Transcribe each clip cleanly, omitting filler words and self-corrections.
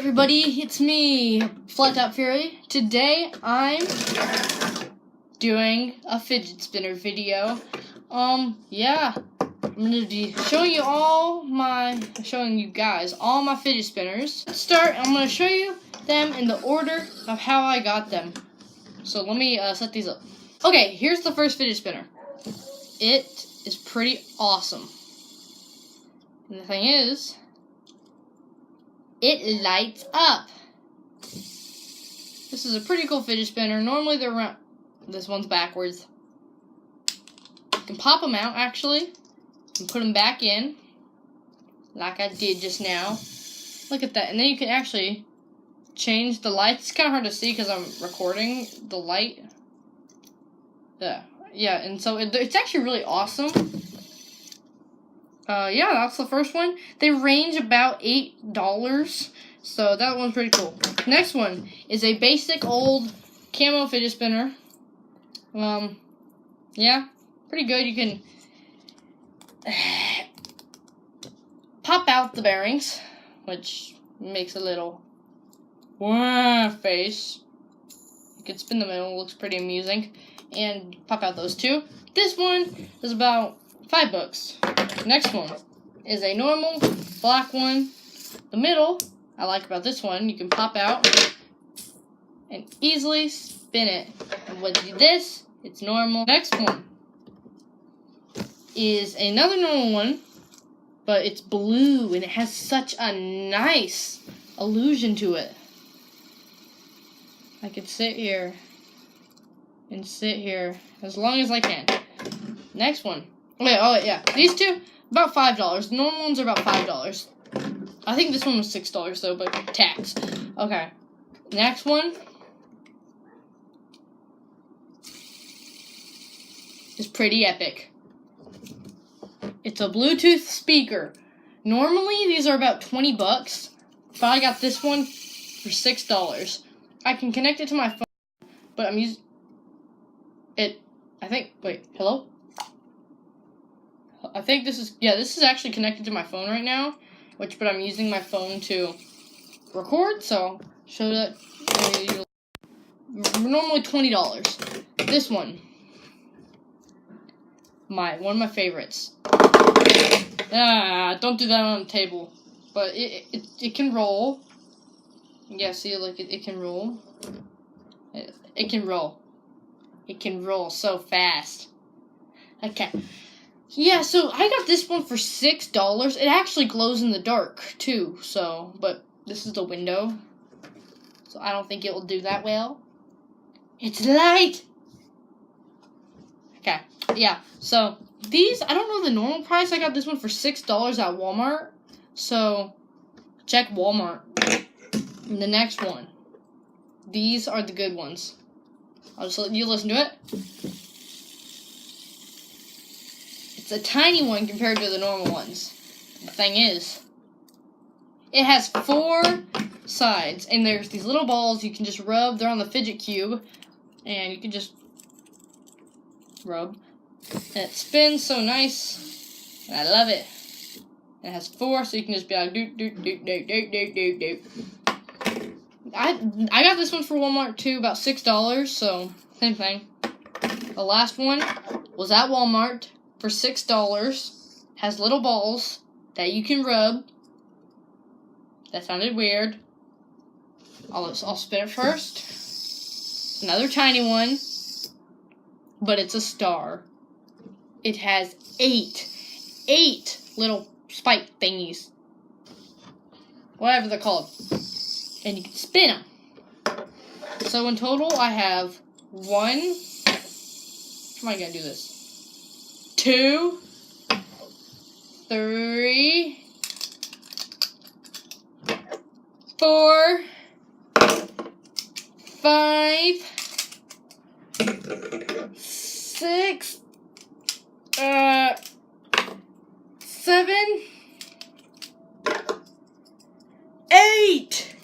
everybody, it's me, Flat Top Fury. Today I'm doing a fidget spinner video. Yeah, I'm gonna be showing you guys all my fidget spinners. Let's start. I'm gonna show you them in the order of how I got them. So let me set these up. Okay, here's the first fidget spinner. It is pretty awesome. And the thing is, it lights up. This is a pretty cool fidget spinner. Normally they're around. This one's backwards. You can pop them out actually and put them back in, like I did just now. Look at that. And then you can actually change the lights. It's kind of hard to see because I'm recording the light. Yeah, and so it's actually really awesome. Yeah, that's the first one. They range about $8, so that one's pretty cool. Next one is a basic old camo fidget spinner. Yeah, pretty good. You can pop out the bearings, which makes a little face. You can spin the middle, looks pretty amusing, and pop out those two. This one is about $5. Next one is a normal black one. The middle, I like about this one, you can pop out and easily spin it. And with this, it's normal. Next one is another normal one, but it's blue and it has such a nice illusion to it. I could sit here and sit here as long as I can. Next one. Oh yeah, these two, about $5. The normal ones are about $5. I think this one was $6 though, but tax. Okay, next one is pretty epic. It's a Bluetooth speaker. Normally these are about $20, but I got this one for $6. I can connect it to my phone, but I'm using it. Wait, hello? I think this is actually connected to my phone right now, but I'm using my phone to record, so show that. Normally $20. This one, one of my favorites. Don't do that on the table, but it can roll. Yeah, see, like it can roll. It can roll. It can roll so fast. Okay. Yeah, so I got this one for $6. It actually glows in the dark, too, so, but this is the window, so I don't think it will do that well. It's light! Okay, yeah, so these, I don't know the normal price. I got this one for $6 at Walmart, so check Walmart. And the next one, these are the good ones. I'll just let you listen to it. It's a tiny one compared to the normal ones. The thing is, it has 4 sides, and there's these little balls you can just rub. They're on the fidget cube, and you can just rub. And it spins so nice, and I love it. It has 4, so you can just be like, doot, doot, doot, doot, doot, doot, doot, doot. I got this one for Walmart, too, about $6, so same thing. The last one was at Walmart for $6, has little balls that you can rub. That sounded weird. I'll spin it first. Another tiny one, but it's a star. It has 8 little spike thingies, whatever they're called, and you can spin them. So in total, I have 1. How am I gonna do this? 2, 3, 4, 5, 6, 7, 8.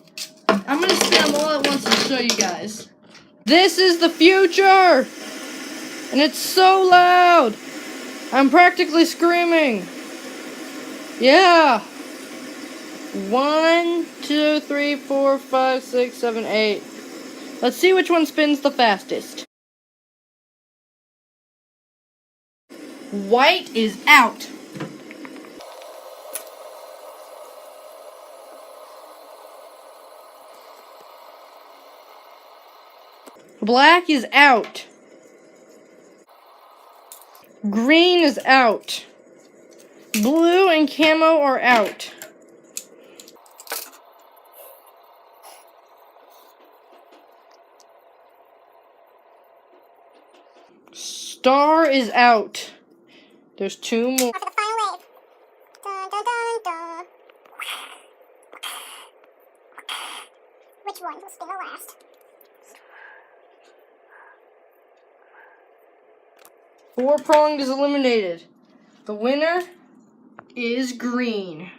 I'm gonna spin them all at once to show you guys. This is the future, and it's so loud. I'm practically screaming. Yeah. 1, 2, 3, 4, 5, 6, 7, 8. Let's see which one spins the fastest. White is out. Black is out. Green is out. Blue and camo are out. Star is out. There's 2 more. For the final wave. Dun, dun, dun, dun. Which one will spin the last? 4-pronged is eliminated. The winner is green.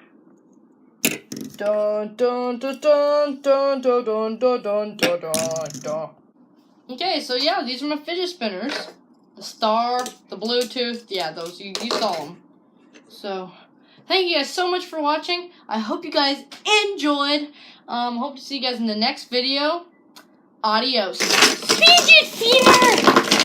Dun dun dun dun dun dun dun dun dun dun dun dun. Okay, so yeah, these are my fidget spinners. The star, the Bluetooth, yeah, those, you saw them. So, thank you guys so much for watching. I hope you guys enjoyed. Hope to see you guys in the next video. Adios. Fidget Spinner!